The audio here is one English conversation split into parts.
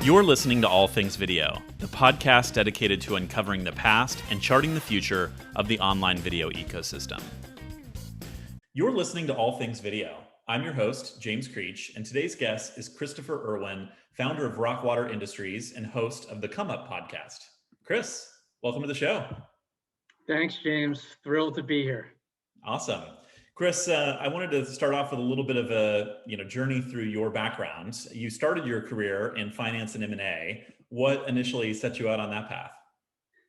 You're listening to All Things Video, the podcast dedicated to uncovering the past and charting the future of the online video ecosystem. You're listening to All Things Video. I'm your host, James Creech, and today's guest is Christopher Erwin, founder of RockWater Industries and host of the Come Up podcast. Chris, welcome to the show. Thanks, James. Thrilled to be here. Awesome. Chris, I wanted to start off with a little bit of a journey through your background. You started your career in finance and M&A. What initially set you out on that path?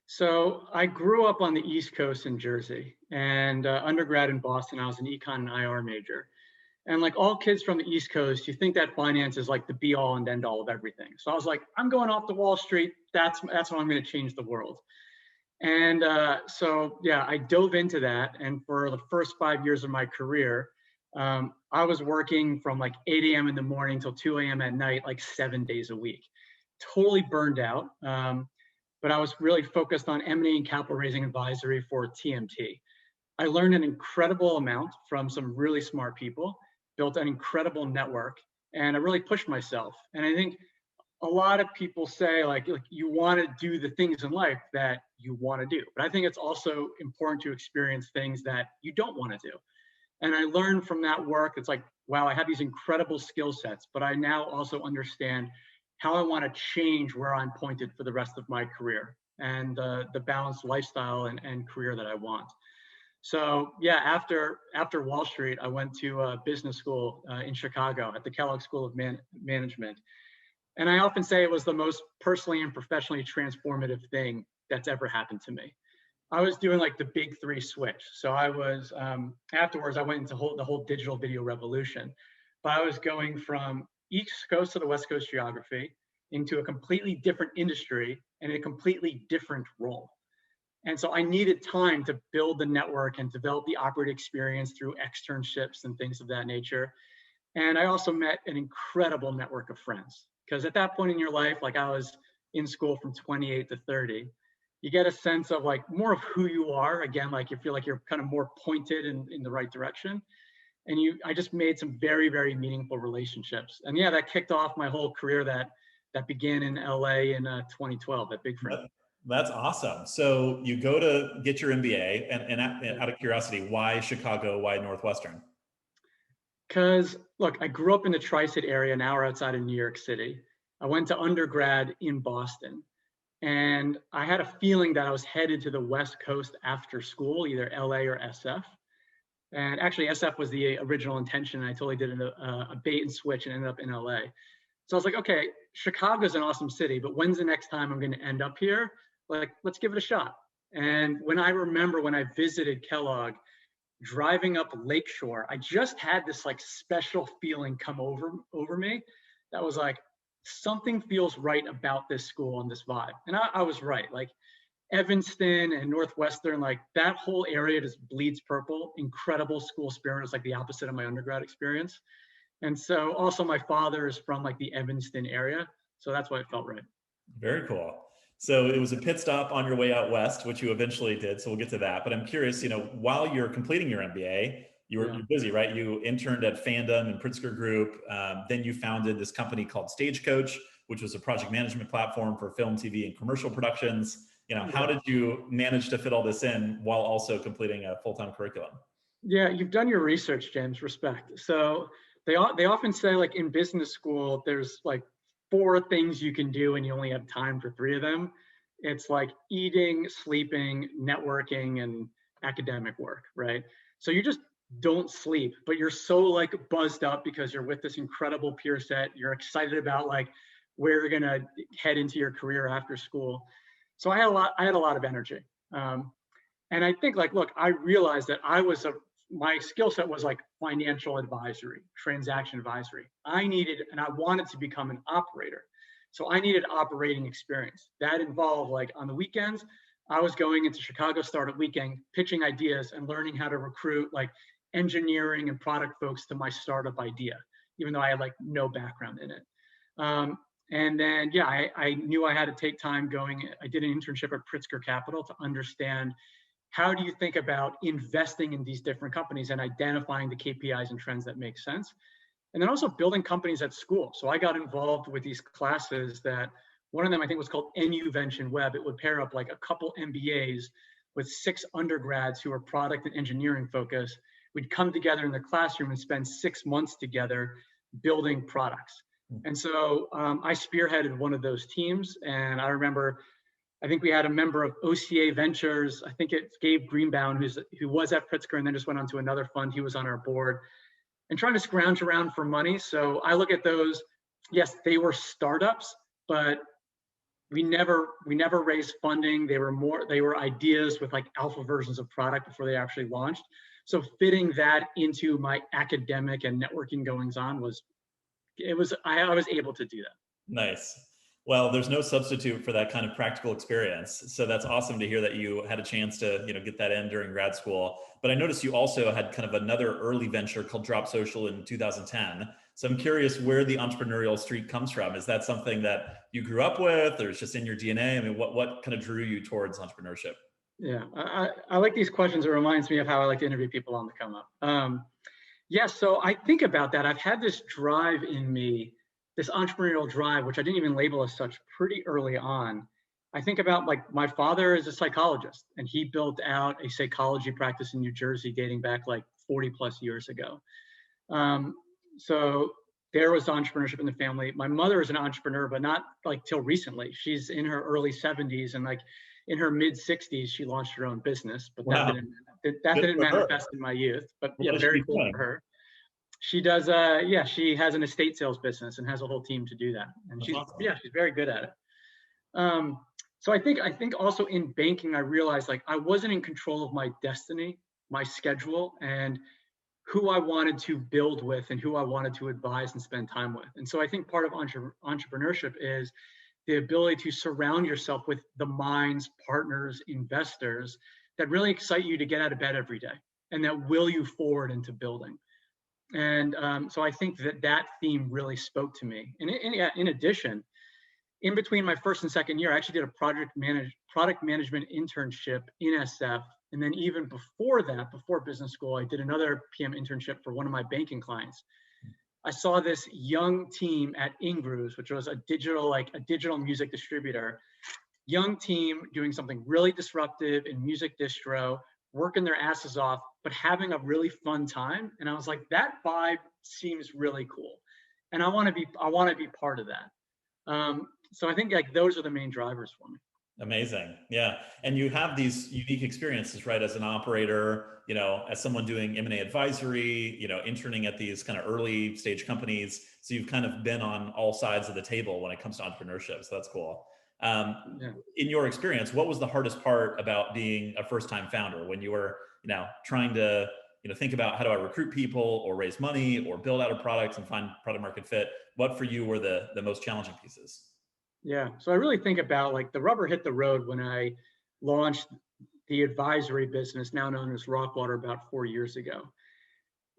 So I grew up on the East Coast in Jersey, and undergrad in Boston, I was an econ and IR major. And like all kids from the East Coast, you think that finance is like the be all and end all of everything. So I was like, I'm going off to Wall Street. That's how I'm going to change the world. And I dove into that. And for the first 5 years of my career, I was working from like 8 a.m. in the morning till 2 a.m. at night, like 7 days a week. Totally burned out. But I was really focused on M&A and capital raising advisory for TMT. I learned an incredible amount from some really smart people, built an incredible network, and I really pushed myself. And I think a lot of people say like you want to do the things in life that you want to do. But I think it's also important to experience things that you don't want to do. And I learned from that work, it's like, wow, I have these incredible skill sets, but I now also understand how I want to change where I'm pointed for the rest of my career and the balanced lifestyle and career that I want. So yeah, after Wall Street, I went to business school in Chicago at the Kellogg School of Management. And I often say it was the most personally and professionally transformative thing that's ever happened to me. I was doing like the big three switch. So I was, afterwards, I went into the whole digital video revolution. But I was going from East Coast to the West Coast geography into a completely different industry and a completely different role. And so I needed time to build the network and develop the operating experience through externships and things of that nature. And I also met an incredible network of friends. Because at that point in your life, like I was in school from 28 to 30, you get a sense of like more of who you are. Again, like you feel like you're kind of more pointed in the right direction. And I just made some very, very meaningful relationships. And yeah, that kicked off my whole career that began in LA in 2012 at Big Frame. That's awesome. So you go to get your MBA and out of curiosity, why Chicago, why Northwestern? Because look, I grew up in the Tri-State area, an hour outside of New York City. I went to undergrad in Boston, and I had a feeling that I was headed to the West Coast after school, either LA or SF. And actually, SF was the original intention. And I totally did a bait and switch and ended up in LA. So I was like, okay, Chicago's an awesome city, but when's the next time I'm going to end up here? Like, let's give it a shot. And when I visited Kellogg, driving up Lakeshore, I just had this like special feeling come over me that was like, something feels right about this school and this vibe. And I was right. Like Evanston and Northwestern, like that whole area just bleeds purple. Incredible school spirit. It's like the opposite of my undergrad experience. And so also my father is from like the Evanston area. So that's why it felt right. Very cool. So it was a pit stop on your way out west, which you eventually did. So we'll get to that. But I'm curious, while you're completing your MBA, you're busy, right? You interned at Fandom and Pritzker Group. Then you founded this company called Stagecoach, which was a project management platform for film, TV, and commercial productions. How did you manage to fit all this in while also completing a full-time curriculum? Yeah, you've done your research, James. Respect. So they often say like in business school, there's like 4 things you can do and you only have time for 3 of them. It's like eating, sleeping, networking, and academic work, right? So you just don't sleep, but you're so like buzzed up because you're with this incredible peer set. You're excited about like where you're gonna head into your career after school. So I had a lot of energy. And I think like, look, I realized that my skill set was like financial advisory, transaction advisory. I wanted to become an operator. So I needed operating experience. That involved like on the weekends, I was going into Chicago Startup Weekend, pitching ideas and learning how to recruit like engineering and product folks to my startup idea, even though I had like no background in it. And then, I knew I had to take time I did an internship at Pritzker Capital to understand how do you think about investing in these different companies and identifying the KPIs and trends that make sense. And then also building companies at school. So I got involved with these classes that one of them I think was called NUvention Web. It would pair up like a couple MBAs with 6 undergrads who are product and engineering focused. We'd come together in the classroom and spend 6 months together building products. And so I spearheaded one of those teams. And I remember, I think we had a member of OCA Ventures. I think it's Gabe Greenbaum, who was at Pritzker and then just went on to another fund. He was on our board and trying to scrounge around for money. So I look at those, yes, they were startups, but we never raised funding. They were ideas with like alpha versions of product before they actually launched. So fitting that into my academic and networking goings on I was able to do that. Nice. Well, there's no substitute for that kind of practical experience. So that's awesome to hear that you had a chance to, get that in during grad school. But I noticed you also had kind of another early venture called Drop Social in 2010. So I'm curious where the entrepreneurial streak comes from. Is that something that you grew up with, or it's just in your DNA? I mean, what kind of drew you towards entrepreneurship? Yeah, I like these questions. It reminds me of how I like to interview people on the come up. Yeah, so I think about that. I've had this drive in me, this entrepreneurial drive, which I didn't even label as such pretty early on. I think about like my father is a psychologist, and he built out a psychology practice in New Jersey dating back like 40 plus years ago. So there was entrepreneurship in the family. My mother is an entrepreneur, but not like till recently. She's in her early 70s, and like in her mid 60s, she launched her own business, but Wow. that didn't manifest in my youth. But yeah, very cool for her. She does, she has an estate sales business and has a whole team to do that. And she's very good at it. So I think also in banking, I realized like I wasn't in control of my destiny, my schedule, and who I wanted to build with and who I wanted to advise and spend time with. And so I think part of entrepreneurship is the ability to surround yourself with the minds, partners, investors that really excite you to get out of bed every day and that will you forward into building. And so I think that theme really spoke to me. And in addition, in between my first and second year, I actually did a product management internship in SF. And then even before that, before business school, I did another PM internship for one of my banking clients. I saw this young team at Ingrews, which was a digital music distributor, young team doing something really disruptive in music distro, working their asses off, but having a really fun time. And I was like, that vibe seems really cool. And I want to be part of that. So I think like those are the main drivers for me. Amazing. Yeah. And you have these unique experiences, right? As an operator, as someone doing M&A advisory, interning at these kind of early stage companies. So you've kind of been on all sides of the table when it comes to entrepreneurship. So that's cool. In your experience, what was the hardest part about being a first-time founder when you were, trying to, think about how do I recruit people or raise money or build out a product and find product market fit? What for you were the most challenging pieces? Yeah, so I really think about like the rubber hit the road when I launched the advisory business, now known as RockWater, about 4 years ago.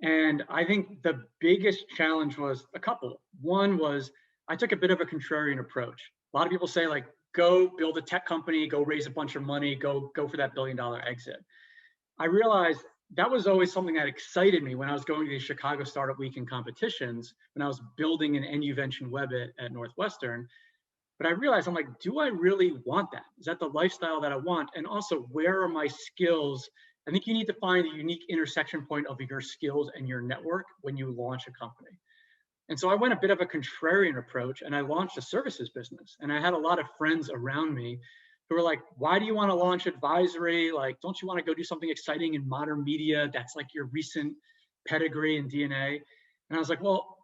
And I think the biggest challenge was a couple. One was I took a bit of a contrarian approach. A lot of people say like, go build a tech company, go raise a bunch of money, go for that $1 billion exit. I realized that was always something that excited me when I was going to the Chicago Startup Weekend competitions, when I was building an NUvention Web at Northwestern. But I realized I'm like, do I really want that? Is that the lifestyle that I want? And also, where are my skills? I think you need to find a unique intersection point of your skills and your network when you launch a company. And so I went a bit of a contrarian approach and I launched a services business. And I had a lot of friends around me who were like, why do you want to launch advisory? Like, don't you want to go do something exciting in modern media? That's like your recent pedigree and DNA. And I was like, well,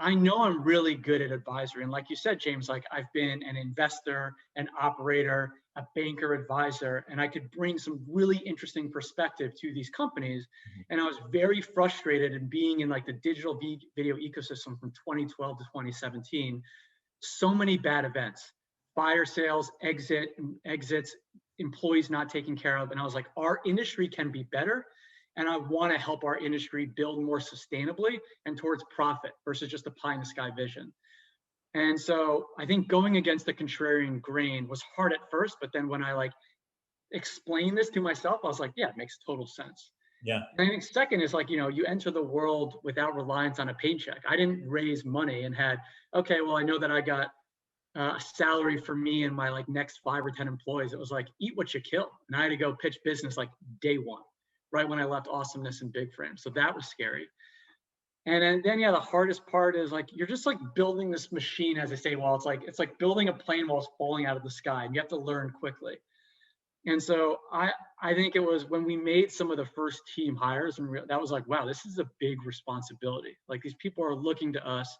I know I'm really good at advisory. And like you said, James, like I've been an investor, an operator, a banker, advisor, and I could bring some really interesting perspective to these companies. And I was very frustrated in being in like the digital video ecosystem from 2012 to 2017. So many bad events, fire sales, exits, employees not taken care of. And I was like, our industry can be better. And I want to help our industry build more sustainably and towards profit versus just a pie in the sky vision. And so I think going against the contrarian grain was hard at first, but then when I like explained this to myself, I was like, yeah, it makes total sense. Yeah. And I think second is like, you enter the world without reliance on a paycheck. I didn't raise money and had, okay, well, I know that I got a salary for me and my like next 5 or 10 employees. It was like, eat what you kill. And I had to go pitch business like day one, right when I left Awesomeness and Big Frame. So that was scary. And then yeah, the hardest part is like you're just like building this machine, as I say. Well, it's like building a plane while it's falling out of the sky, and you have to learn quickly. And so I think it was when we made some of the first team hires, and that was like, wow, this is a big responsibility. Like these people are looking to us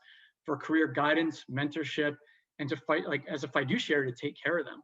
for career guidance, mentorship, and to fight like as a fiduciary to take care of them.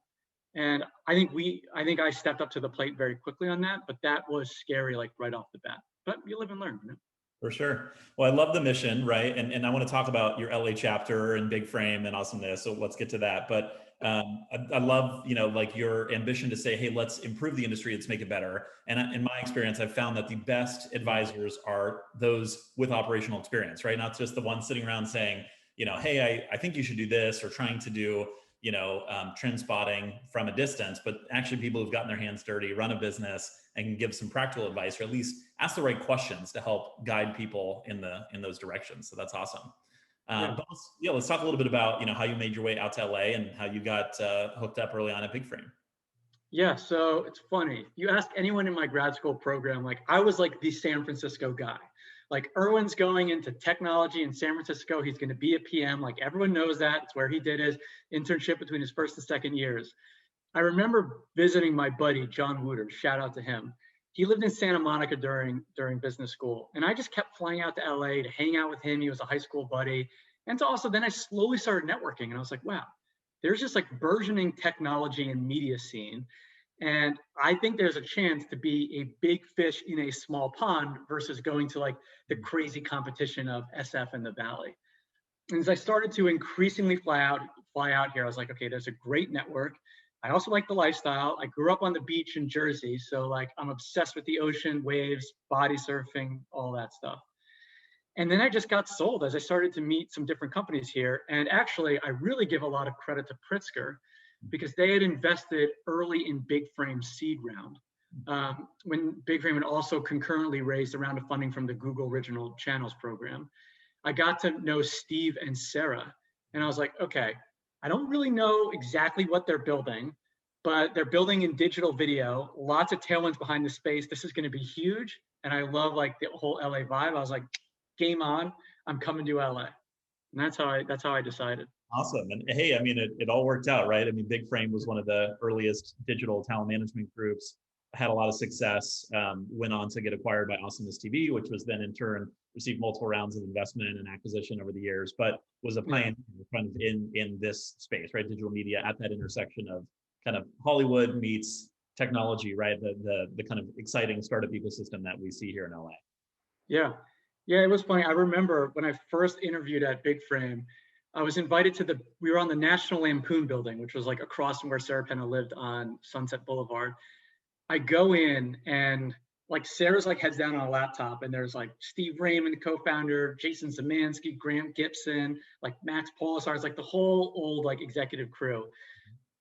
And I think I stepped up to the plate very quickly on that, but that was scary, like right off the bat. But you live and learn, you know? For sure. Well, I love the mission, right? And I want to talk about your LA chapter and Big Frame and Awesomeness. So let's get to that. But I love, like your ambition to say, hey, let's improve the industry, let's make it better. And in my experience, I've found that the best advisors are those with operational experience, right? Not just the ones sitting around saying, hey, I think you should do this, or trying to do, trend spotting from a distance, but actually people who've gotten their hands dirty, run a business, and can give some practical advice, or at least ask the right questions to help guide people in those directions. So that's awesome. Yeah. But let's talk a little bit about how you made your way out to LA and how you got hooked up early on at Big Frame. Yeah, so it's funny. You ask anyone in my grad school program, like I was like the San Francisco guy. Like Erwin's going into technology in San Francisco. He's going to be a PM. Like everyone knows that. It's where he did his internship between his first and second years. I remember visiting my buddy, John Wooters, shout out to him. He lived in Santa Monica during business school. And I just kept flying out to LA to hang out with him. He was a high school buddy. And to also then I slowly started networking. And I was like, wow, there's just like burgeoning technology and media scene. And I think there's a chance to be a big fish in a small pond versus going to like the crazy competition of SF in the Valley. And as I started to increasingly fly out here, I was like, okay, there's a great network. I also like the lifestyle. I grew up on the beach in Jersey, so like I'm obsessed with the ocean, waves, body surfing, all that stuff. And then I just got sold as I started to meet some different companies here. And actually, I really give a lot of credit to Pritzker because they had invested early in Big Frame's seed round. When Big Frame had also concurrently raised a round of funding from the Google Original Channels program. I got to know Steve and Sarah, and I was like, okay, I don't really know exactly what they're building, but they're building in digital video, lots of tailwinds behind the space. This is going to be huge. And I love like the whole LA vibe. I was like, game on, I'm coming to LA. And that's how I decided. Awesome. And hey, I mean, it all worked out, right? I mean, Big Frame was one of the earliest digital talent management groups, had a lot of success, went on to get acquired by AwesomenessTV, which was then in turn received multiple rounds of investment and acquisition over the years, but was a pioneer kind of in this space, right? Digital media at that intersection of kind of Hollywood meets technology, right? The kind of exciting startup ecosystem that we see here in LA. Yeah. Yeah, it was funny. I remember when I first interviewed at Big Frame, I was invited to we were on the National Lampoon building, which was like across from where Sarah Penna lived on Sunset Boulevard. I go in and like Sarah's like heads down on a laptop and there's like Steve Raymond, co-founder, Jason Zemansky, Grant Gibson, like Max Polisar, it's like the whole old like executive crew.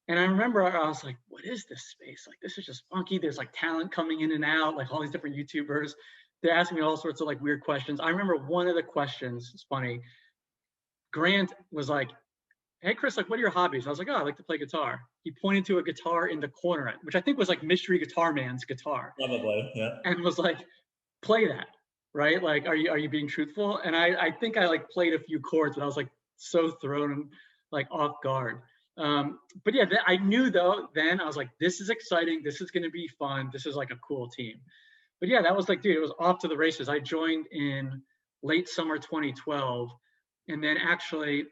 And I remember I was like, what is this space? Like, this is just funky. There's like talent coming in and out, like all these different YouTubers. They're asking me all sorts of like weird questions. I remember one of the questions, it's funny. Grant was like, hey, Chris, like, what are your hobbies? I was like, oh, I like to play guitar. He pointed to a guitar in the corner, which I think was like Mystery Guitar Man's guitar. Probably, yeah. And was like, play that, right? Like, are you being truthful? And I think I like played a few chords, but I was like so thrown like off guard. But yeah, I knew though, then I was like, this is exciting. This is going to be fun. This is like a cool team. But yeah, that was like, dude, it was off to the races. I joined in late summer 2012. And then actually,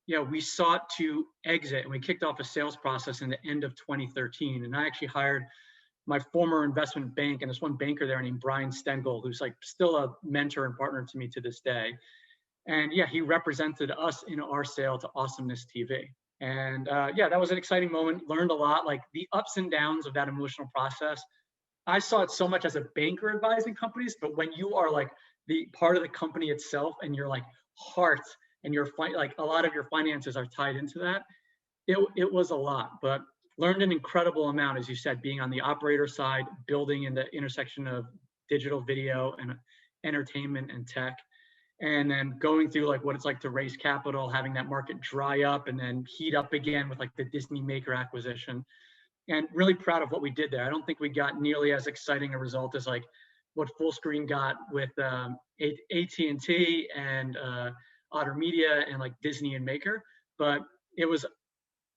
we sought to exit and we kicked off a sales process in the end of 2013. And I actually hired my former investment bank and there's one banker there named Brian Stengel, who's like still a mentor and partner to me to this day. And yeah, he represented us in our sale to AwesomenessTV. And that was an exciting moment. Learned a lot, like the ups and downs of that emotional process. I saw it so much as a banker advising companies, but when you are like the part of the company itself and your like heart and your like a lot of your finances are tied into that, it was a lot, but learned an incredible amount, as you said, being on the operator side, building in the intersection of digital video and entertainment and tech. And then going through like what it's like to raise capital, having that market dry up and then heat up again with like the Disney Maker acquisition. And really proud of what we did there. I don't think we got nearly as exciting a result as like what Fullscreen got with AT&T and Otter Media and like Disney and Maker, but it was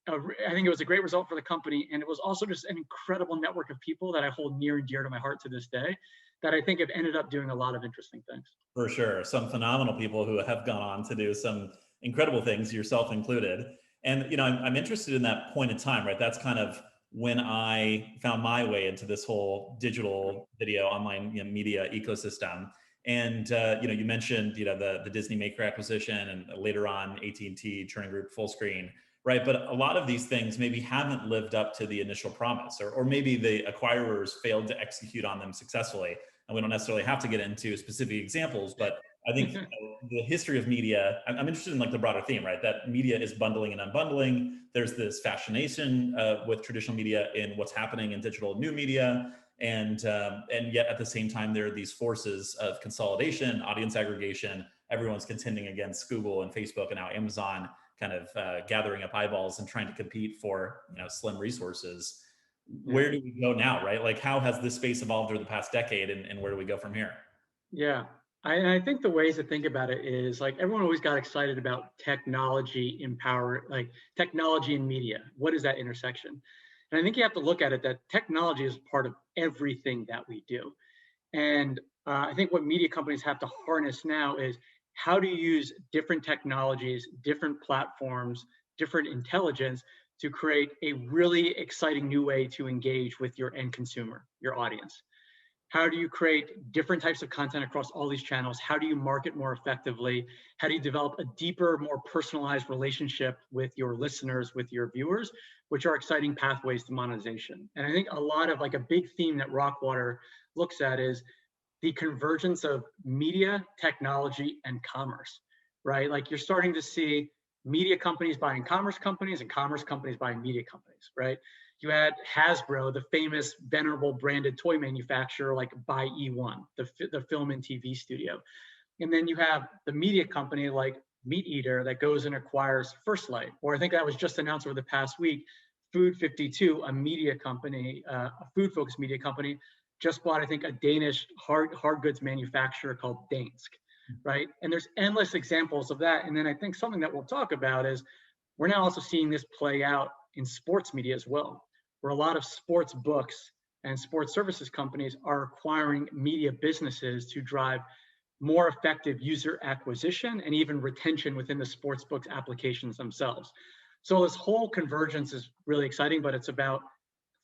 I think it was a great result for the company, and it was also just an incredible network of people that I hold near and dear to my heart to this day, that I think have ended up doing a lot of interesting things. For sure, some phenomenal people who have gone on to do some incredible things, yourself included. And I'm interested in that point in time, right? That's kind of when I found my way into this whole digital video online media ecosystem. And you mentioned the Disney Maker acquisition, and later on AT&T, Turning Group, Fullscreen, right? But a lot of these things maybe haven't lived up to the initial promise, or maybe the acquirers failed to execute on them successfully. And we don't necessarily have to get into specific examples, but I think the history of media, I'm interested in like the broader theme, right? That media is bundling and unbundling. There's this fascination with traditional media in what's happening in digital new media. And yet at the same time, there are these forces of consolidation, audience aggregation. Everyone's contending against Google and Facebook and now Amazon, kind of gathering up eyeballs and trying to compete for slim resources. Where do we go now, right? Like, how has this space evolved over the past decade, and where do we go from here? Yeah, I think the ways to think about it is like everyone always got excited about technology like technology and media. What is that intersection? And I think you have to look at it that technology is part of everything that we do. And I think what media companies have to harness now is how do you use different technologies, different platforms, different intelligence to create a really exciting new way to engage with your end consumer, your audience. How do you create different types of content across all these channels? How do you market more effectively? How do you develop a deeper, more personalized relationship with your listeners, with your viewers, which are exciting pathways to monetization? And I think a lot of like a big theme that RockWater looks at is the convergence of media, technology, and commerce, right? Like you're starting to see media companies buying commerce companies and commerce companies buying media companies, right? You had Hasbro, the famous venerable branded toy manufacturer, like buy E1, the film and TV studio. And then you have the media company like Meat Eater that goes and acquires First Light, or I think that was just announced over the past week, Food 52, a media company, a food-focused media company, just bought, I think, a Danish hard goods manufacturer called Dansk, right? And there's endless examples of that. And then I think something that we'll talk about is we're now also seeing this play out in sports media as well, where a lot of sports books and sports services companies are acquiring media businesses to drive more effective user acquisition and even retention within the sports books applications themselves. So this whole convergence is really exciting, but it's about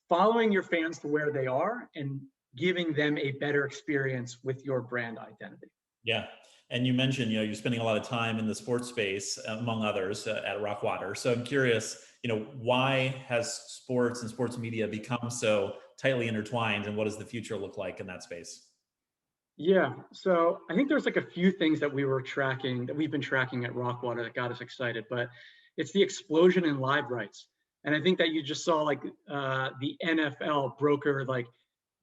following your fans to where they are and giving them a better experience with your brand identity. Yeah. And you mentioned, you're spending a lot of time in the sports space, among others, at RockWater. So I'm curious, why has sports and sports media become so tightly intertwined, and what does the future look like in that space? Yeah. So I think there's like a few things that we've been tracking at RockWater that got us excited, but it's the explosion in live rights. And I think that you just saw like the NFL broker like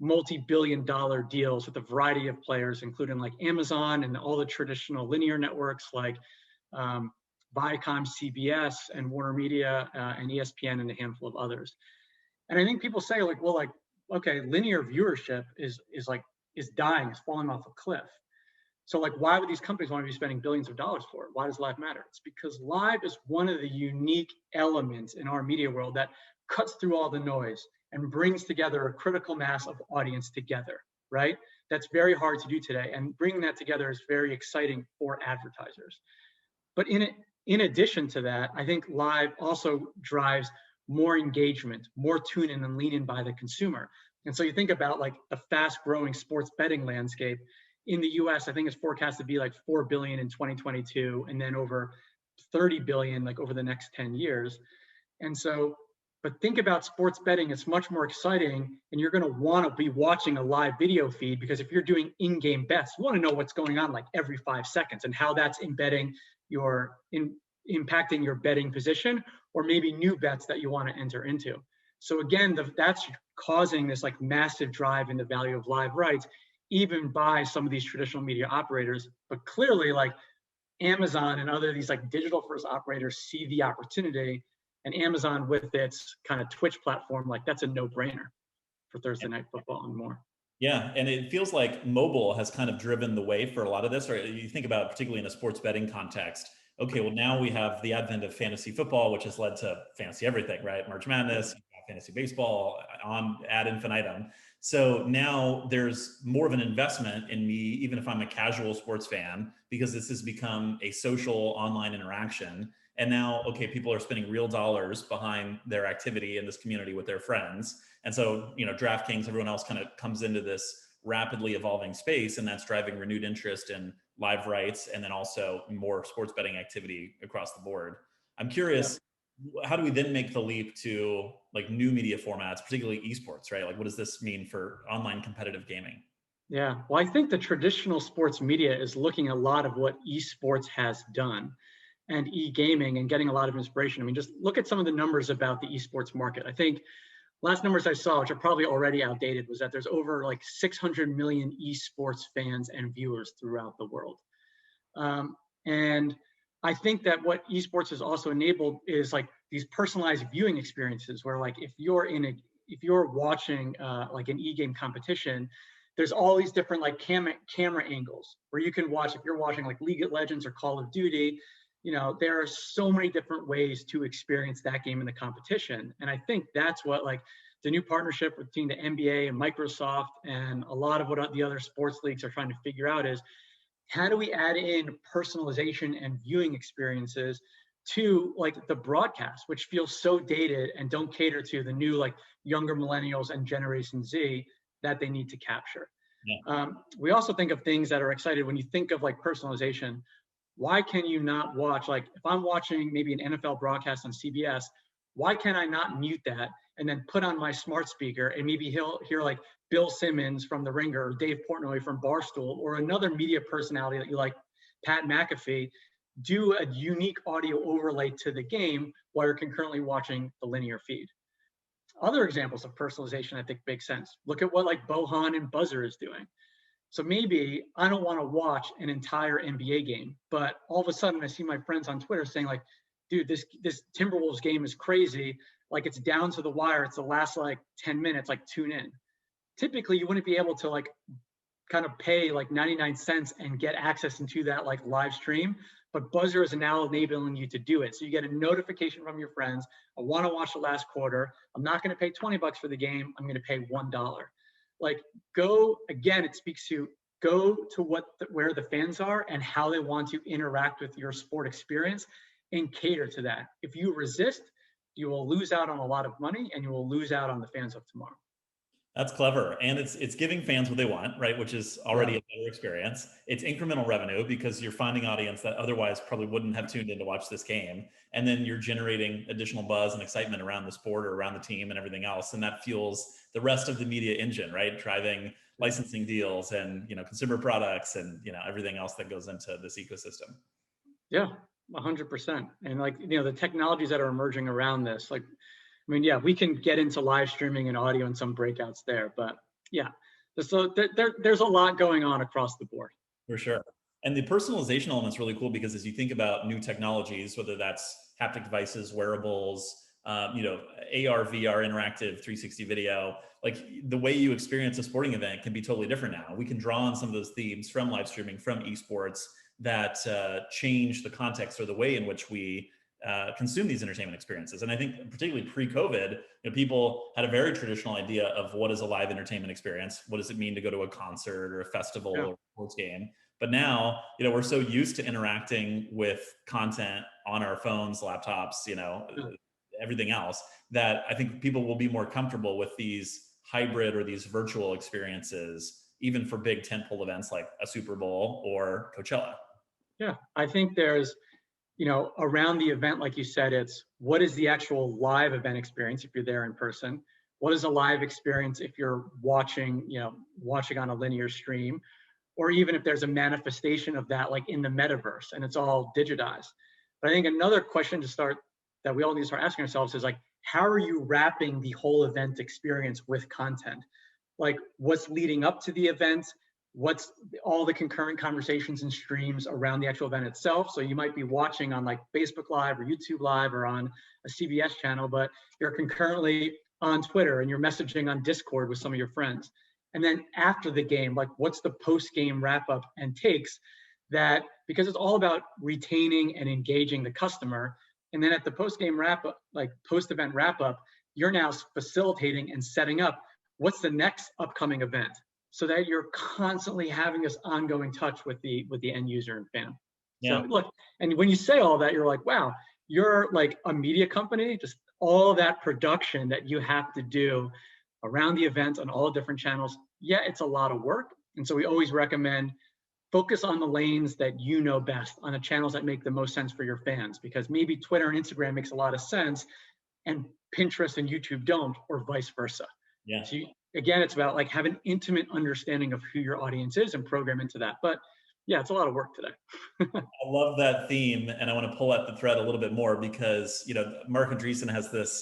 multi-billion-dollar deals with a variety of players, including like Amazon and all the traditional linear networks like Viacom, CBS, and Warner Media, and ESPN, and a handful of others. And I think people say like, well, like, okay, linear viewership is dying, is falling off a cliff. So like, why would these companies want to be spending billions of dollars for it? Why does live matter? It's because live is one of the unique elements in our media world that cuts through all the noise and brings together a critical mass of audience together, right? That's very hard to do today. And bringing that together is very exciting for advertisers. But in addition to that, I think live also drives more engagement, more tune in and lean in by the consumer. And so you think about like the fast growing sports betting landscape in the US, I think it's forecast to be like 4 billion in 2022, and then over 30 billion like over the next 10 years. And so, but think about sports betting, it's much more exciting, and you're going to want to be watching a live video feed, because if you're doing in-game bets, you want to know what's going on like every 5 seconds and how that's impacting your betting position, or maybe new bets that you want to enter into. So again, that's causing this like massive drive in the value of live rights, even by some of these traditional media operators. But clearly, like Amazon and other these like digital first operators see the opportunity, and Amazon with its kind of Twitch platform, like that's a no-brainer for Thursday Night Football and more. Yeah, and it feels like mobile has kind of driven the way for a lot of this. Or you think about, particularly in a sports betting context, okay, well, now we have the advent of fantasy football, which has led to fantasy everything, right? March Madness, fantasy baseball, on ad infinitum. So now there's more of an investment in me, even if I'm a casual sports fan, because this has become a social online interaction. And now, okay, people are spending real dollars behind their activity in this community with their friends. And so, DraftKings, everyone else kind of comes into this rapidly evolving space, and that's driving renewed interest in live rights and then also more sports betting activity across the board. I'm curious, how do we then make the leap to like new media formats, particularly esports, right? Like, what does this mean for online competitive gaming? Yeah, well, I think the traditional sports media is looking a lot of what esports has done and e-gaming and getting a lot of inspiration. I mean, just look at some of the numbers about the esports market. I think last numbers I saw, which are probably already outdated, was that there's over like 600 million esports fans and viewers throughout the world. And I think that what esports has also enabled is like these personalized viewing experiences where like if you're watching like an e-game competition, there's all these different like camera angles where you can watch. If you're watching like League of Legends or Call of Duty, there are so many different ways to experience that game in the competition. And I think that's what like the new partnership between the NBA and Microsoft and a lot of what the other sports leagues are trying to figure out is, how do we add in personalization and viewing experiences to like the broadcast, which feels so dated and don't cater to the new like younger millennials and Generation Z that they need to capture. Yeah. We also think of things that are excited when you think of like personalization. Why can you not watch, like if I'm watching maybe an NFL broadcast on CBS, why can I not mute that and then put on my smart speaker and maybe he'll hear like Bill Simmons from The Ringer or Dave Portnoy from Barstool or another media personality that you like, Pat McAfee, do a unique audio overlay to the game while you're concurrently watching the linear feed. Other examples of personalization I think make sense. Look at what like Bohan and Buzzer is doing. So maybe I don't want to watch an entire NBA game, but all of a sudden I see my friends on Twitter saying like, dude, this Timberwolves game is crazy. Like it's down to the wire. It's the last like 10 minutes, like tune in. Typically you wouldn't be able to like kind of pay like 99 cents and get access into that like live stream, but Buzzer is now enabling you to do it. So you get a notification from your friends. I want to watch the last quarter. I'm not going to pay $20 for the game. I'm going to pay $1. Like go, again, it speaks to go to where the fans are and how they want to interact with your sport experience and cater to that. If you resist, you will lose out on a lot of money and you will lose out on the fans of tomorrow. That's clever. And it's giving fans what they want, right? Which is already a better experience. It's incremental revenue because you're finding audience that otherwise probably wouldn't have tuned in to watch this game. And then you're generating additional buzz and excitement around the sport or around the team and everything else. And that fuels the rest of the media engine, right? Driving licensing deals and, consumer products and, everything else that goes into this ecosystem. Yeah, 100%. And like, the technologies that are emerging around this, like, I mean, yeah, we can get into live streaming and audio and some breakouts there, but yeah, there's a lot going on across the board. For sure. And the personalization element is really cool because as you think about new technologies, whether that's haptic devices, wearables, AR, VR, interactive 360 video, like the way you experience a sporting event can be totally different now. We can draw on some of those themes from live streaming, from esports that change the context or the way in which we consume these entertainment experiences. And I think particularly pre-COVID, people had a very traditional idea of what is a live entertainment experience. What does it mean to go to a concert or a festival or a sports game? But now, we're so used to interacting with content on our phones, laptops, everything else, that I think people will be more comfortable with these hybrid or these virtual experiences, even for big tentpole events like a Super Bowl or Coachella. Yeah, I think there's, around the event, like you said, it's what is the actual live event experience if you're there in person? What is a live experience if you're watching on a linear stream? Or even if there's a manifestation of that, like in the metaverse and it's all digitized. But I think another question that we all need to start asking ourselves is like, how are you wrapping the whole event experience with content? Like what's leading up to the event? what's all the concurrent conversations and streams around the actual event itself. So you might be watching on like Facebook Live or YouTube Live or on a CBS channel, but you're concurrently on Twitter and you're messaging on Discord with some of your friends. And then after the game, like what's the post-game wrap-up and takes that, because it's all about retaining and engaging the customer. And then at the post-game wrap-up, like post-event wrap-up, you're now facilitating and setting up what's the next upcoming event, so that you're constantly having this ongoing touch with the end user and fan. Yeah. So look, and when you say all that, you're like, wow, you're like a media company, just all that production that you have to do around the event on all different channels. Yeah, it's a lot of work. And so we always recommend focus on the lanes that you know best, on the channels that make the most sense for your fans, because maybe Twitter and Instagram makes a lot of sense and Pinterest and YouTube don't, or vice versa. Yeah. So again, it's about like have an intimate understanding of who your audience is and program into that. But yeah, it's a lot of work today. I love that theme, and I want to pull at the thread a little bit more because, you know, Mark Andreessen has this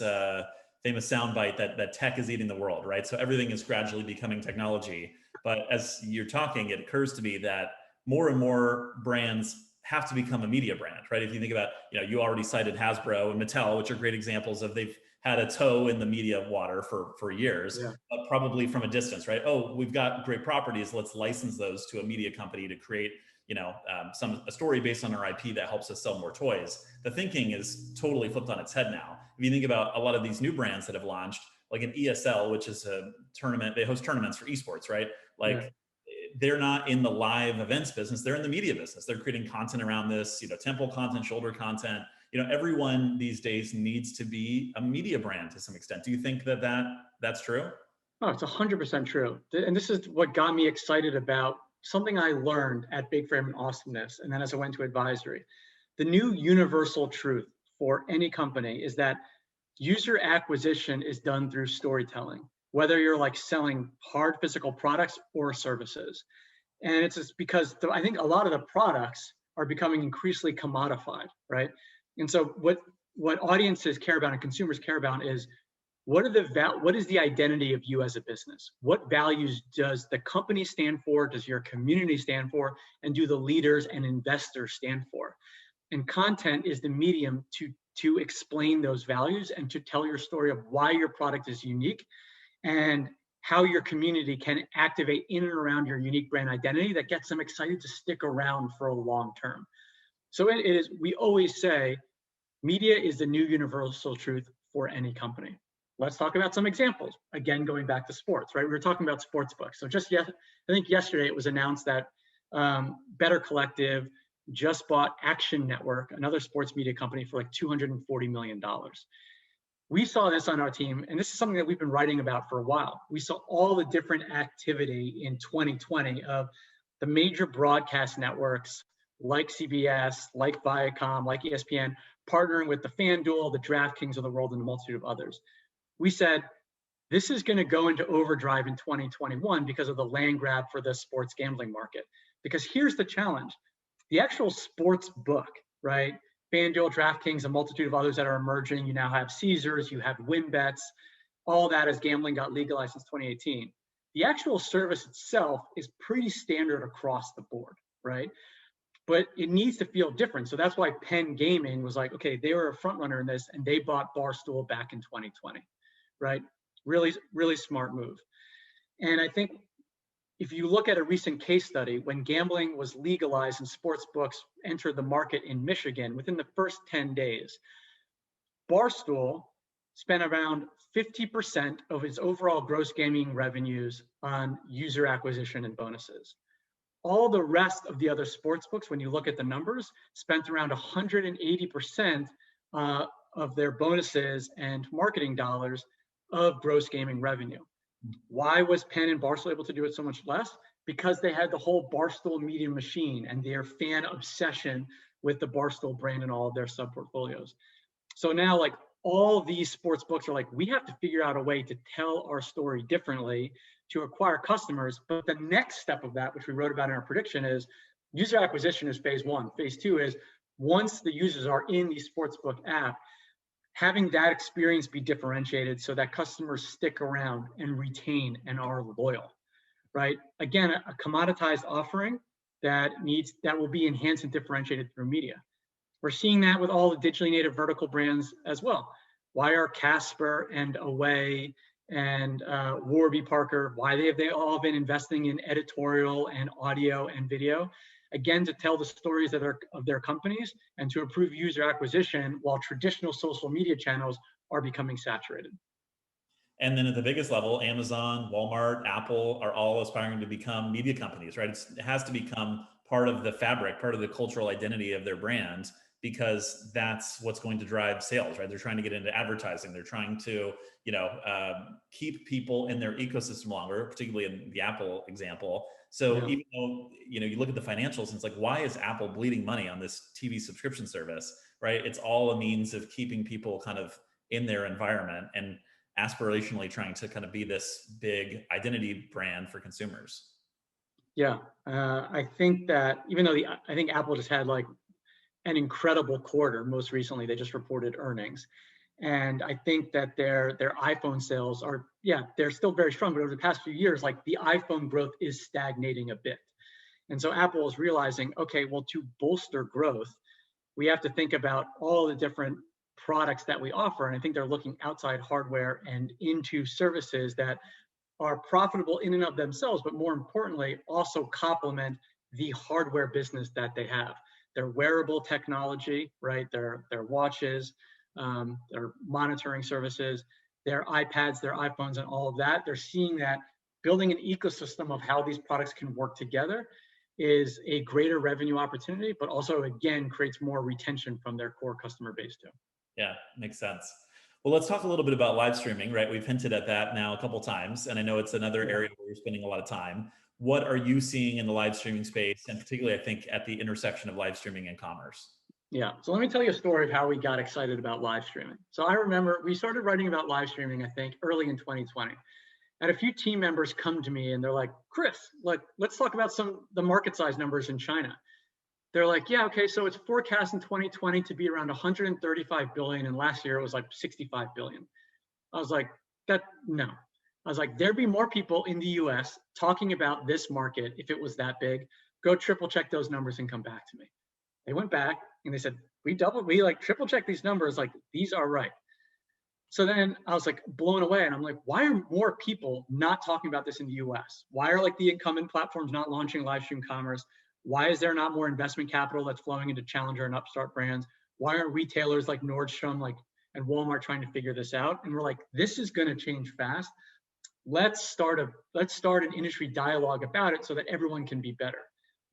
famous soundbite that tech is eating the world, right? So everything is gradually becoming technology. But as you're talking, it occurs to me that more and more brands have to become a media brand, right? If you think about, you know, you already cited Hasbro and Mattel, which are great examples of they've had a toe in the media water for years, yeah, but probably from a distance, right? Oh, we've got great properties. Let's license those to a media company to create, you know, a story based on our IP that helps us sell more toys. The thinking is totally flipped on its head now. If you think about a lot of these new brands that have launched, like an ESL, which is a tournament, they host tournaments for esports, right? Like, yeah, they're not in the live events business, they're in the media business. They're creating content around this, you know, temple content, shoulder content. You know, everyone these days needs to be a media brand to some extent. Do you think that's true? Oh, it's 100% true. And this is what got me excited about something I learned at Big Frame and Awesomeness, and then as I went to advisory. The new universal truth for any company is that user acquisition is done through storytelling, whether you're like selling hard physical products or services. And it's just because I think a lot of the products are becoming increasingly commodified, right? And so what audiences care about and consumers care about is what is the identity of you as a business? What values does the company stand for? Does your community stand for? And do the leaders and investors stand for? And content is the medium to explain those values and to tell your story of why your product is unique and how your community can activate in and around your unique brand identity that gets them excited to stick around for a long term. So it is, we always say, media is the new universal truth for any company. Let's talk about some examples. Again, going back to sports, right? We were talking about sports books. So I think yesterday it was announced that Better Collective just bought Action Network, another sports media company, for like $240 million. We saw this on our team, and this is something that we've been writing about for a while. We saw all the different activity in 2020 of the major broadcast networks like CBS, like Viacom, like ESPN, partnering with the FanDuel, the DraftKings of the world, and a multitude of others. We said, this is going to go into overdrive in 2021 because of the land grab for the sports gambling market. Because here's the challenge. The actual sports book, right? FanDuel, DraftKings, a multitude of others that are emerging. You now have Caesars, you have WinBets, all that as gambling got legalized since 2018. The actual service itself is pretty standard across the board, right? But it needs to feel different. So that's why Penn Gaming was like, okay, they were a front runner in this, and they bought Barstool back in 2020, right? Really, really smart move. And I think if you look at a recent case study, when gambling was legalized and sports books entered the market in Michigan, within the first 10 days, Barstool spent around 50% of its overall gross gaming revenues on user acquisition and bonuses. All the rest of the other sports books, when you look at the numbers, spent around 180% of their bonuses and marketing dollars of gross gaming revenue. Why was Penn and Barstool able to do it so much less? Because they had the whole Barstool media machine and their fan obsession with the Barstool brand and all of their sub-portfolios. So now, like, all these sports books are like, we have to figure out a way to tell our story differently to acquire customers. But the next step of that, which we wrote about in our prediction, is user acquisition is phase one. Phase two is once the users are in the sportsbook app, having that experience be differentiated so that customers stick around and retain and are loyal. right? Again, a commoditized offering that will be enhanced and differentiated through media. We're seeing that with all the digitally native vertical brands as well. Why are Casper and Away and Warby Parker, why have they all been investing in editorial and audio and video? Again, to tell the stories of their companies and to improve user acquisition while traditional social media channels are becoming saturated. And then at the biggest level, Amazon, Walmart, Apple are all aspiring to become media companies, right? It has to become part of the fabric, part of the cultural identity of their brand, because that's what's going to drive sales, right? They're trying to get into advertising. They're trying to, keep people in their ecosystem longer, particularly in the Apple example. So even though, you look at the financials and it's like, why is Apple bleeding money on this TV subscription service, right? It's all a means of keeping people kind of in their environment and aspirationally trying to kind of be this big identity brand for consumers. Yeah, I think that even though I think Apple just had like an incredible quarter. Most recently, they just reported earnings. And I think that their iPhone sales are, they're still very strong, but over the past few years, like the iPhone growth is stagnating a bit. And so Apple is realizing, okay, well, to bolster growth, we have to think about all the different products that we offer. And I think they're looking outside hardware and into services that are profitable in and of themselves, but more importantly, also complement the hardware business that they have. Their wearable technology, right? Their watches, their monitoring services, their iPads, their iPhones, and all of that. They're seeing that building an ecosystem of how these products can work together is a greater revenue opportunity, but also, again, creates more retention from their core customer base too. Yeah, makes sense. Well, let's talk a little bit about live streaming, right? We've hinted at that now a couple times, and I know it's another area where you're spending a lot of time. What are you seeing in the live streaming space, and particularly, I think, at the intersection of live streaming and commerce? Yeah, so let me tell you a story of how we got excited about live streaming. So I remember we started writing about live streaming, I think, early in 2020. And a few team members come to me and they're like, Chris, let's talk about the market size numbers in China. They're like, yeah, okay, so it's forecast in 2020 to be around 135 billion, and last year it was like 65 billion. I was like, no. I was like, there'd be more people in the US talking about this market if it was that big. Go triple check those numbers and come back to me. They went back and they said, we triple check these numbers, like these are right. So then I was like blown away, and I'm like, why are more people not talking about this in the US? Why are like the incumbent platforms not launching live stream commerce? Why is there not more investment capital that's flowing into challenger and upstart brands? Why aren't retailers like Nordstrom and Walmart trying to figure this out? And we're like, this is going to change fast. Let's start an industry dialogue about it so that everyone can be better.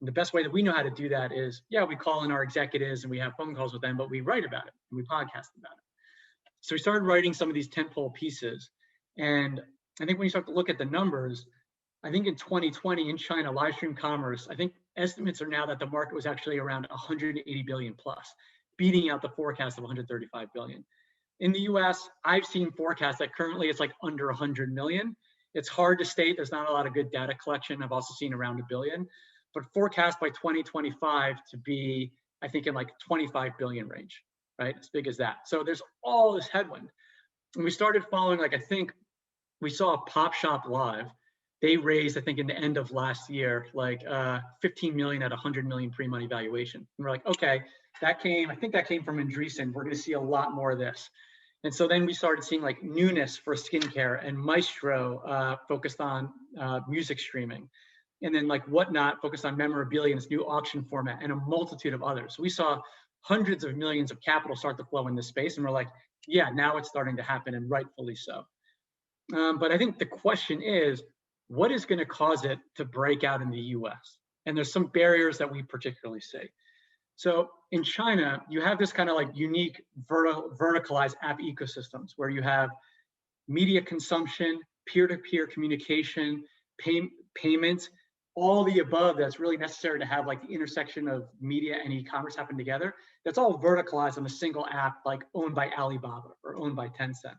And the best way that we know how to do that is, we call in our executives and we have phone calls with them, but we write about it and we podcast about it. So we started writing some of these tentpole pieces. And I think when you start to look at the numbers, I think in 2020 in China, live stream commerce, I think estimates are now that the market was actually around 180 billion plus, beating out the forecast of 135 billion. In the US, I've seen forecasts that currently it's like under 100 million. It's hard to state. There's not a lot of good data collection. I've also seen around 1 billion, but forecast by 2025 to be, I think, in like 25 billion range, right? As big as that. So there's all this headwind. And we started following, I think we saw Pop Shop Live. They raised, I think, in the end of last year, 15 million at 100 million pre-money valuation. And we're like, okay, I think that came from Andreessen. We're going to see a lot more of this. And so then we started seeing like Newness for skincare and Maestro focused on music streaming. And then like Whatnot focused on memorabilia and its new auction format and a multitude of others. So we saw hundreds of millions of capital start to flow in this space. And we're like, yeah, now it's starting to happen, and rightfully so. But I think the question is, what is going to cause it to break out in the US? And there's some barriers that we particularly see. So in China, you have this kind of like unique verticalized app ecosystems where you have media consumption, peer-to-peer communication, payments, all the above that's really necessary to have like the intersection of media and e-commerce happen together. That's all verticalized on a single app, like owned by Alibaba or owned by Tencent.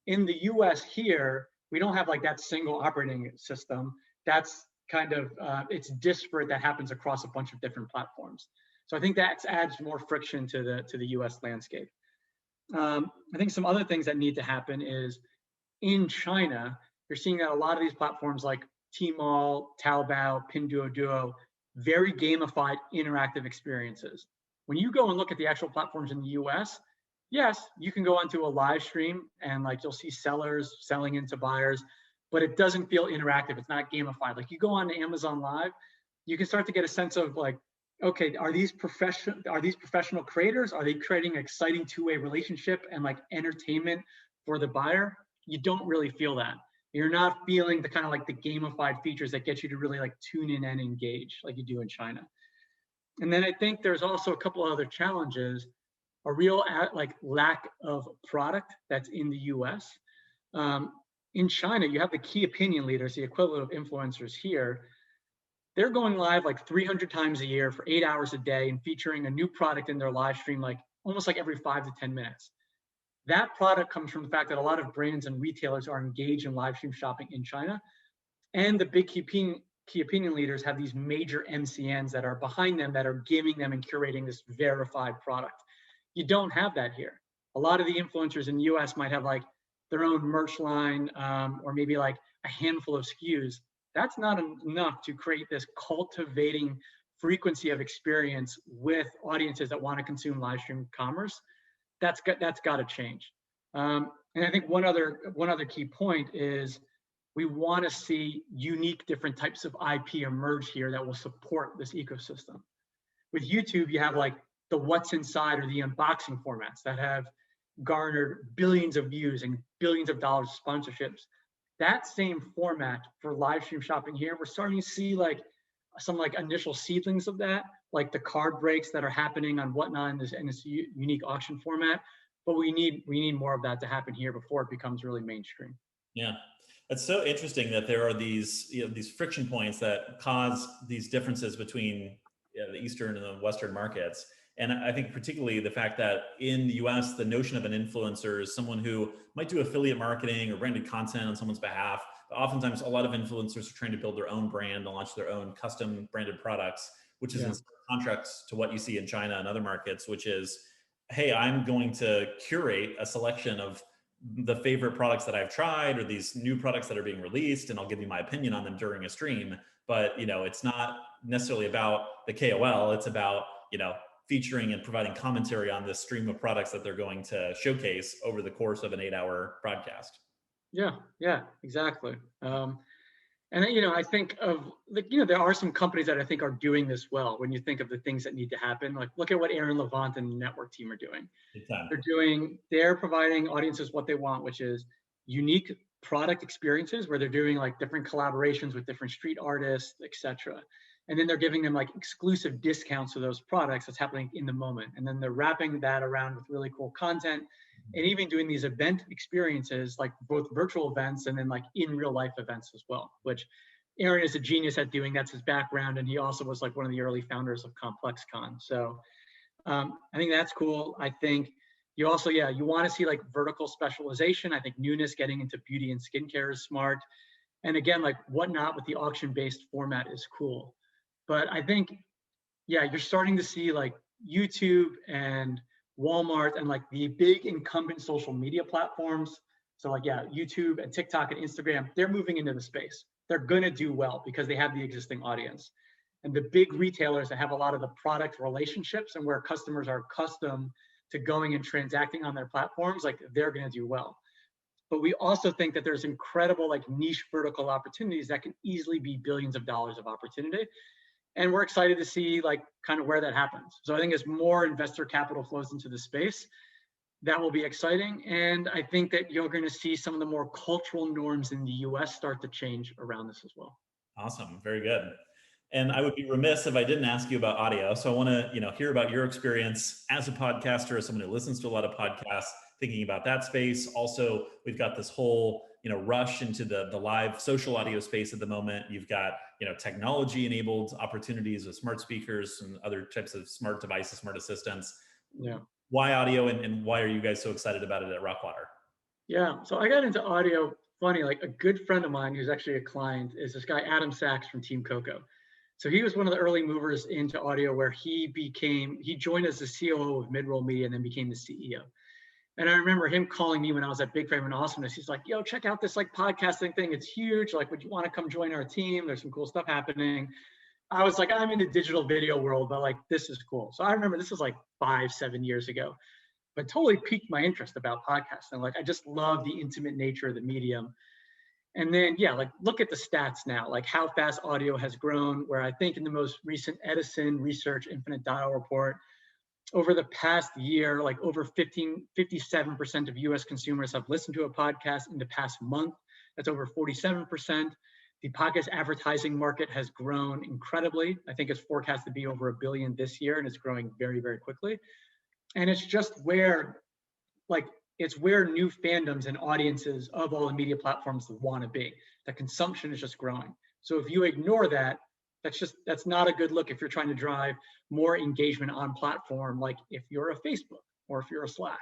In the US here, we don't have like that single operating system. That's kind of, it's disparate, that happens across a bunch of different platforms. So I think that adds more friction to the US landscape. I think some other things that need to happen is in China, you're seeing that a lot of these platforms like Tmall, Taobao, Pinduoduo, very gamified interactive experiences. When you go and look at the actual platforms in the US, yes, you can go onto a live stream and like you'll see sellers selling into buyers, but it doesn't feel interactive. It's not gamified. Like you go on to Amazon Live, you can start to get a sense of like, okay, are these professional creators? Are they creating an exciting two-way relationship and like entertainment for the buyer? You don't really feel that. You're not feeling the kind of like the gamified features that get you to really like tune in and engage like you do in China. And then I think there's also a couple of other challenges, a real like lack of product that's in the US. In China, you have the key opinion leaders, the equivalent of influencers here. They're going live like 300 times a year for 8 hours a day and featuring a new product in their live stream, like almost like every 5 to 10 minutes. That product comes from the fact that a lot of brands and retailers are engaged in live stream shopping in China. And the big key opinion leaders have these major MCNs that are behind them that are giving them and curating this verified product. You don't have that here. A lot of the influencers in the US might have like their own merch line or maybe like a handful of SKUs. That's not enough to create this cultivating frequency of experience with audiences that want to consume live stream commerce. That's got to change. And I think one other key point is we want to see unique different types of IP emerge here that will support this ecosystem. With YouTube, you have like the what's inside or the unboxing formats that have garnered billions of views and billions of dollars of sponsorships. That same format for live stream shopping here, we're starting to see like some like initial seedlings of that, like the card breaks that are happening on Whatnot in this unique auction format. But we need more of that to happen here before it becomes really mainstream. Yeah. It's so interesting that there are these, these friction points that cause these differences between the Eastern and the Western markets. And I think particularly the fact that in the US, the notion of an influencer is someone who might do affiliate marketing or branded content on someone's behalf. But oftentimes, a lot of influencers are trying to build their own brand and launch their own custom branded products, which is in contrast to what you see in China and other markets, which is, hey, I'm going to curate a selection of the favorite products that I've tried or these new products that are being released, and I'll give you my opinion on them during a stream. But, it's not necessarily about the KOL. It's about, featuring and providing commentary on this stream of products that they're going to showcase over the course of an 8-hour broadcast. Yeah, exactly. And I think of there are some companies that I think are doing this well. When you think of the things that need to happen, like look at what Aaron Levant and the network team are doing. They're providing audiences what they want, which is unique product experiences where they're doing like different collaborations with different street artists, etc. And then they're giving them like exclusive discounts to those products that's happening in the moment. And then they're wrapping that around with really cool content and even doing these event experiences, like both virtual events and then like in real life events as well, which Aaron is a genius at doing. That's his background. And he also was like one of the early founders of ComplexCon. So I think that's cool. I think you also, you want to see like vertical specialization. I think newness, getting into beauty and skincare is smart. And again, like Whatnot with the auction-based format is cool. But I think, you're starting to see like YouTube and Walmart and like the big incumbent social media platforms. So like, YouTube and TikTok and Instagram, they're moving into the space. They're going to do well because they have the existing audience. And the big retailers that have a lot of the product relationships and where customers are accustomed to going and transacting on their platforms, like they're going to do well. But we also think that there's incredible like niche vertical opportunities that can easily be billions of dollars of opportunity. And we're excited to see like kind of where that happens. So I think as more investor capital flows into the space, that will be exciting. And I think that you're going to see some of the more cultural norms in the US start to change around this as well. Awesome. Very good. And I would be remiss if I didn't ask you about audio. So I want to, hear about your experience as a podcaster, as someone who listens to a lot of podcasts, thinking about that space. Also, we've got this whole, rush into the live social audio space at the moment. You've got, technology enabled opportunities with smart speakers and other types of smart devices, smart assistants. Yeah. Why audio and why are you guys so excited about it at RockWater? Yeah. So I got into audio, funny, like a good friend of mine who's actually a client is this guy, Adam Sachs from Team Coco. So he was one of the early movers into audio where he joined as the COO of Midroll Media and then became the CEO. And I remember him calling me when I was at Big Frame and Awesomeness. He's like, yo, check out this like podcasting thing. It's huge. Like, would you want to come join our team? There's some cool stuff happening. I was like, I'm in the digital video world, but like, this is cool. So I remember this was like 5-7 years ago, but totally piqued my interest about podcasting. Like, I just love the intimate nature of the medium. And then, yeah, like look at the stats now, like how fast audio has grown, where I think in the most recent Edison Research Infinite Dial report, over the past year, like over 57% of US consumers have listened to a podcast in the past month. That's over 47%. The podcast advertising market has grown incredibly. I think it's forecast to be over $1 billion this year, and it's growing very, very quickly. And it's just where, like, it's where new fandoms and audiences of all the media platforms want to be. The consumption is just growing. So if you ignore that, that's not a good look if you're trying to drive more engagement on platform, like if you're a Facebook or if you're a Slack.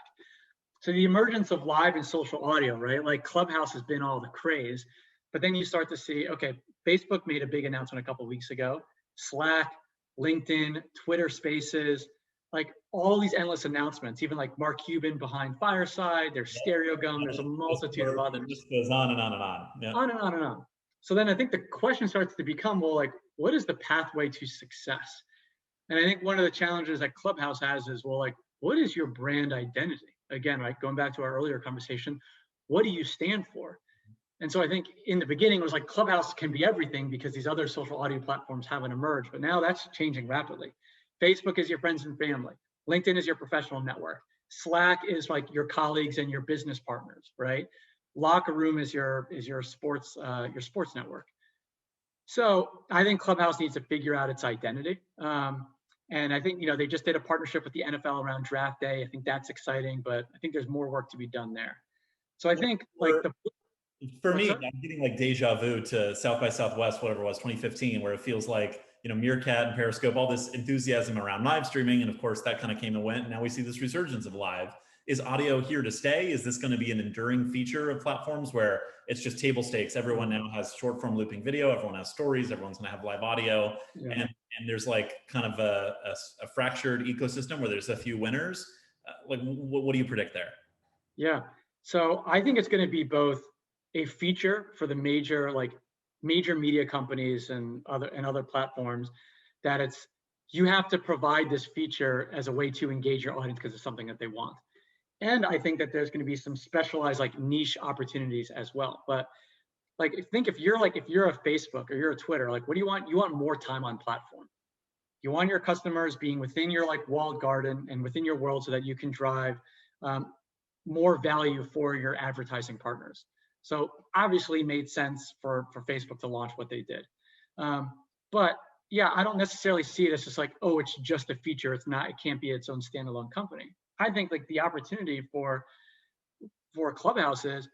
So the emergence of live and social audio, right? Like Clubhouse has been all the craze, but then you start to see, okay, Facebook made a big announcement a couple of weeks ago, Slack, LinkedIn, Twitter Spaces, like all these endless announcements, even like Mark Cuban behind Fireside, there's Stereo Gum, there's a multitude of others. This goes on and on and on. Yeah. On and on and on. So then I think the question starts to become, well, like, what is the pathway to success? And I think one of the challenges that Clubhouse has is, well, like, what is your brand identity? Again, right, going back to our earlier conversation, what do you stand for? And so I think in the beginning, it was like Clubhouse can be everything because these other social audio platforms haven't emerged, but now that's changing rapidly. Facebook is your friends and family. LinkedIn is your professional network. Slack is like your colleagues and your business partners, right? Locker Room is your sports network. So I think Clubhouse needs to figure out its identity. And I think, they just did a partnership with the NFL around draft day. I think that's exciting, but I think there's more work to be done there. So I think for me, I'm getting like deja vu to South by Southwest, whatever it was, 2015, where it feels like, Meerkat and Periscope, all this enthusiasm around live streaming. And of course that kind of came and went. And now we see this resurgence of live. Is audio here to stay? Is this going to be an enduring feature of platforms where it's just table stakes? Everyone now has short form looping video. Everyone has stories. Everyone's going to have live audio. Yeah. And there's like kind of a fractured ecosystem where there's a few winners. Like, what do you predict there? Yeah. So I think it's going to be both a feature for the major media companies and other platforms, that you have to provide this feature as a way to engage your audience because it's something that they want. And I think that there's going to be some specialized like niche opportunities as well. But like, if you're a Facebook or you're a Twitter, like, what do you want? You want more time on platform. You want your customers being within your like walled garden and within your world so that you can drive more value for your advertising partners. So obviously made sense for Facebook to launch what they did. But yeah, I don't necessarily see it as just like, oh, it's just a feature. It can't be its own standalone company. I think like the opportunity for Clubhouse is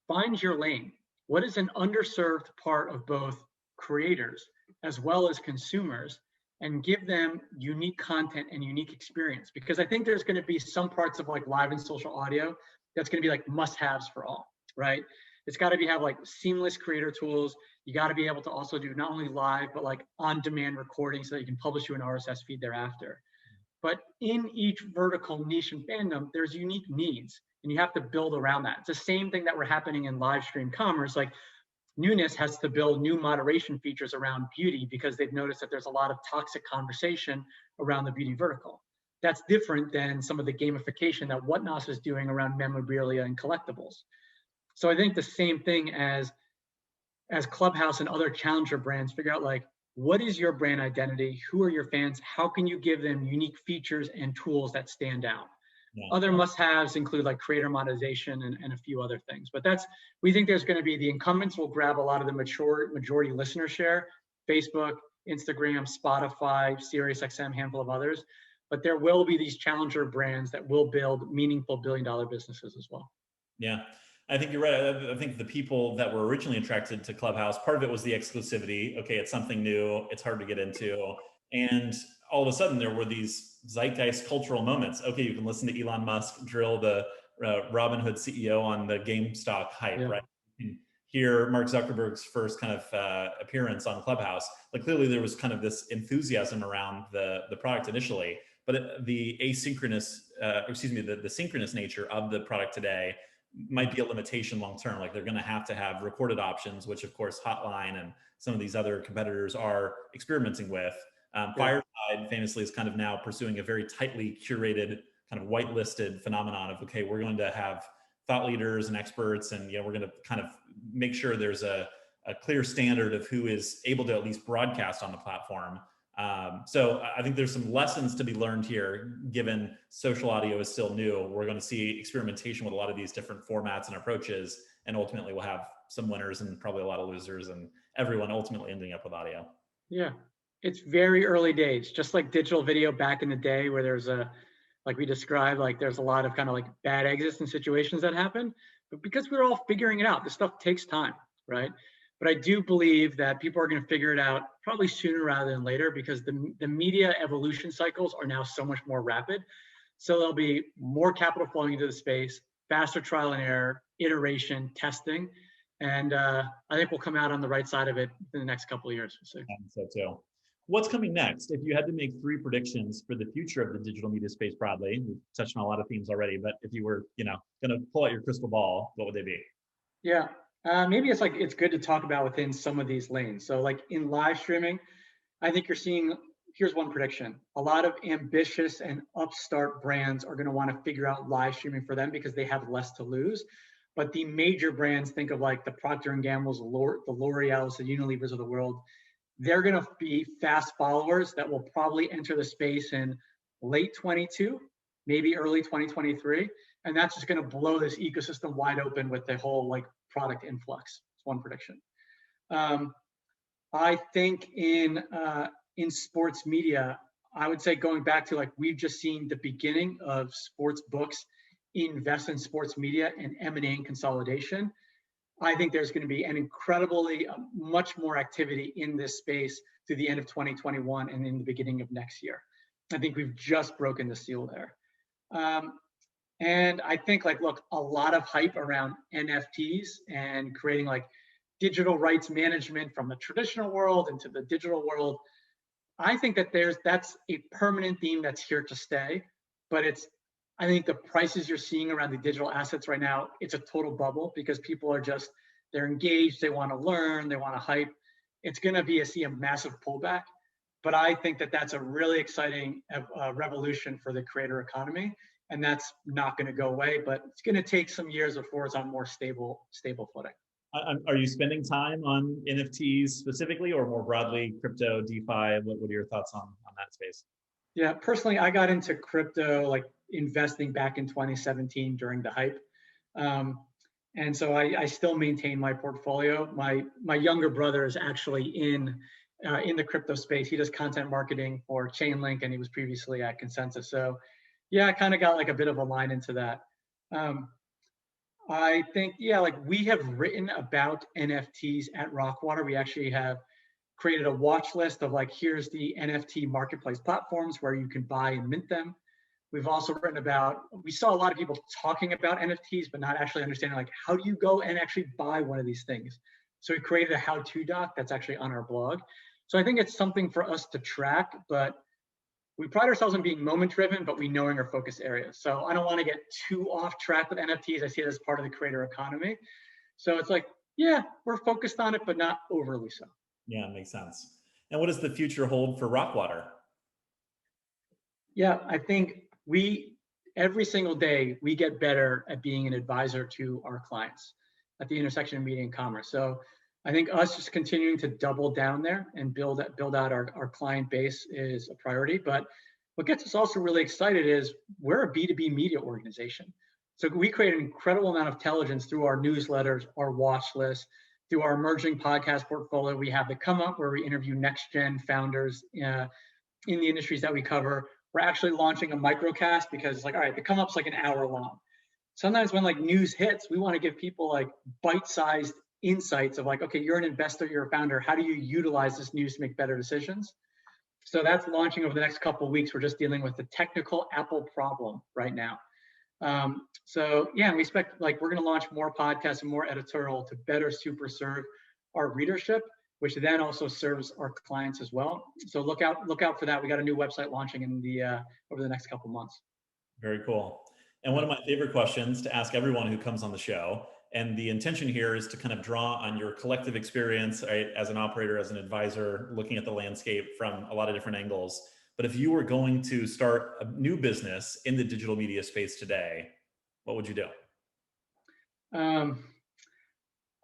find your lane. What is an underserved part of both creators as well as consumers, and give them unique content and unique experience? Because I think there's going to be some parts of like live and social audio that's going to be like must-haves for all, right? It's got to have like seamless creator tools. You got to be able to also do not only live, but like on-demand recording so that you can publish to an RSS feed thereafter. But in each vertical niche and fandom, there's unique needs, and you have to build around that. It's the same thing that we're happening in live stream commerce. Like Newness has to build new moderation features around beauty because they've noticed that there's a lot of toxic conversation around the beauty vertical. That's different than some of the gamification that Whatnos is doing around memorabilia and collectibles. So I think the same thing as Clubhouse and other challenger brands figure out, like, what is your brand identity? Who are your fans? How can you give them unique features and tools that stand out? Yeah. Other must-haves include like creator monetization and a few other things. But we think there's going to be the incumbents will grab a lot of the majority listener share, Facebook, Instagram, Spotify, SiriusXM, handful of others. But there will be these challenger brands that will build meaningful billion-dollar businesses as well. Yeah. I think you're right. I think the people that were originally attracted to Clubhouse, part of it was the exclusivity. Okay, it's something new. It's hard to get into. And all of a sudden there were these zeitgeist cultural moments. Okay, you can listen to Elon Musk drill the Robinhood CEO on the GameStop hype, yeah. Right? You can hear Mark Zuckerberg's first kind of appearance on Clubhouse. Like clearly there was kind of this enthusiasm around the product initially. but the asynchronous, the synchronous nature of the product today might be a limitation long term. Like they're going to have recorded options, which of course Hotline and some of these other competitors are experimenting with. Fireside famously is kind of now pursuing a very tightly curated kind of whitelisted phenomenon of, okay, we're going to have thought leaders and experts, and we're going to kind of make sure there's a clear standard of who is able to at least broadcast on the platform. So I think there's some lessons to be learned here, given social audio is still new. We're going to see experimentation with a lot of these different formats and approaches, and ultimately we'll have some winners and probably a lot of losers, and everyone ultimately ending up with audio. Yeah, it's very early days, just like digital video back in the day, where there's like we described, like there's a lot of kind of like bad exits and situations that happen. But because we're all figuring it out, this stuff takes time, right? But I do believe that people are going to figure it out probably sooner rather than later, because the media evolution cycles are now so much more rapid. So there'll be more capital flowing into the space, faster trial and error, iteration, testing. And I think we'll come out on the right side of it in the next couple of years. We'll see. So too. What's coming next? If you had to make 3 predictions for the future of the digital media space broadly, we've touched on a lot of themes already, but if you were, going to pull out your crystal ball, what would they be? Yeah, maybe it's good to talk about within some of these lanes. So like in live streaming, I think you're seeing, here's one prediction. A lot of ambitious and upstart brands are going to want to figure out live streaming for them because they have less to lose. But the major brands, think of like the Procter & Gamble's, the L'Oreal's, the Unilevers of the world, they're going to be fast followers that will probably enter the space in late 22, maybe early 2023. And that's just going to blow this ecosystem wide open with the whole like product influx. It's one prediction. I think in sports media, I would say going back to like we've just seen the beginning of sports books invest in sports media and M&A and consolidation. I think there's going to be an incredibly much more activity in this space through the end of 2021 and in the beginning of next year. I think we've just broken the seal there. And I think like, look, a lot of hype around NFTs and creating like digital rights management from the traditional world into the digital world. I think that that's a permanent theme that's here to stay, but I think the prices you're seeing around the digital assets right now, it's a total bubble because people are they're engaged, they want to learn, they want to hype. It's going to see a massive pullback, but I think that that's a really exciting revolution for the creator economy, and that's not going to go away, but it's going to take some years before it's on more stable footing. Are you spending time on NFTs specifically, or more broadly, crypto, DeFi? What are your thoughts on that space? Yeah, personally, I got into crypto, like investing back in 2017 during the hype. And so I still maintain my portfolio. My younger brother is actually in the crypto space. He does content marketing for Chainlink, and he was previously at Consensus. So yeah, I kind of got like a bit of a line into that. I think, yeah, like we have written about NFTs at RockWater. We actually have created a watch list of like, here's the NFT marketplace platforms where you can buy and mint them. We've also written about, we saw a lot of people talking about NFTs, but not actually understanding like, how do you go and actually buy one of these things? So we created a how-to doc that's actually on our blog. So I think it's something for us to track, but we pride ourselves on being moment-driven, but we knowing our focus areas. So I don't want to get too off track with NFTs. I see it as part of the creator economy. So it's like, yeah, we're focused on it, but not overly so. Yeah, it makes sense. And what does the future hold for RockWater? Yeah, I think every single day, we get better at being an advisor to our clients at the intersection of media and commerce. So I think us just continuing to double down there and build out our client base is a priority. But what gets us also really excited is we're a B2B media organization. So we create an incredible amount of intelligence through our newsletters, our watch list, through our emerging podcast portfolio. We have the Come Up, where we interview next-gen founders in the industries that we cover. We're actually launching a microcast because it's like, all right, the Come Up's like an hour long. Sometimes when like news hits, we want to give people like bite-sized insights of like, okay, you're an investor, you're a founder. How do you utilize this news to make better decisions? So that's launching over the next couple of weeks. We're just dealing with the technical Apple problem right now. So yeah, we expect like we're going to launch more podcasts and more editorial to better super serve our readership. which then also serves our clients as well. So look out for that. We got a new website launching in the over the next couple of months. Very cool. And one of my favorite questions to ask everyone who comes on the show, and the intention here is to kind of draw on your collective experience, right, as an operator, as an advisor, looking at the landscape from a lot of different angles. But if you were going to start a new business in the digital media space today, what would you do?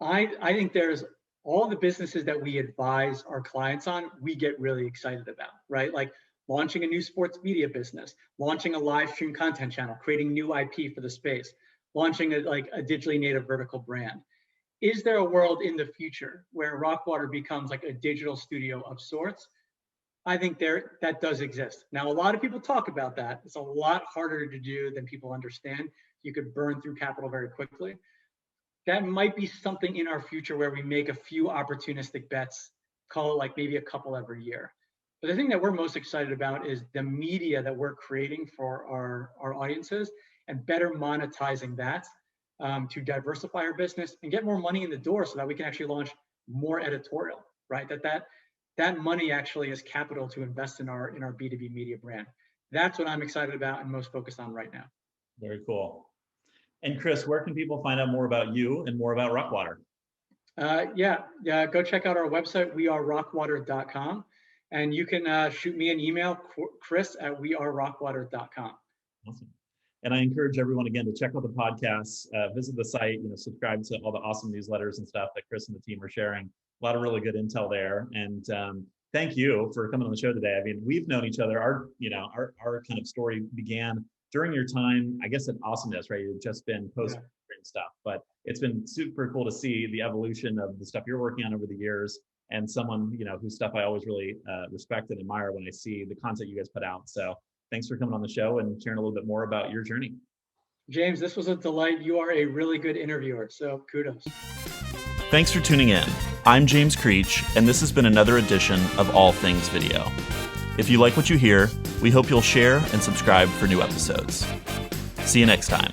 I think there's all the businesses that we advise our clients on, we get really excited about, right? Like launching a new sports media business, launching a live stream content channel, creating new IP for the space, launching a digitally native vertical brand. Is there a world in the future where RockWater becomes like a digital studio of sorts? I think that does exist. Now, a lot of people talk about that. It's a lot harder to do than people understand. You could burn through capital very quickly. That might be something in our future where we make a few opportunistic bets, call it like maybe a couple every year. But the thing that we're most excited about is the media that we're creating for our audiences and better monetizing that to diversify our business and get more money in the door so that we can actually launch more editorial, right? That money actually is capital to invest in our B2B media brand. That's what I'm excited about and most focused on right now. Very cool. And Chris, where can people find out more about you and more about RockWater? Go check out our website, wearerockwater.com. And you can shoot me an email, chris@wearerockwater.com. Awesome. And I encourage everyone, again, to check out the podcasts, visit the site, subscribe to all the awesome newsletters and stuff that Chris and the team are sharing. A lot of really good intel there. And thank you for coming on the show today. I mean, we've known each other. Our kind of story began during your time, I guess, at Awesomeness, right? You've just been post stuff, but it's been super cool to see the evolution of the stuff you're working on over the years, and someone, whose stuff I always really respect and admire when I see the content you guys put out. So thanks for coming on the show and sharing a little bit more about your journey. James, this was a delight. You are a really good interviewer, so kudos. Thanks for tuning in. I'm James Creech, and this has been another edition of All Things Video. If you like what you hear, we hope you'll share and subscribe for new episodes. See you next time.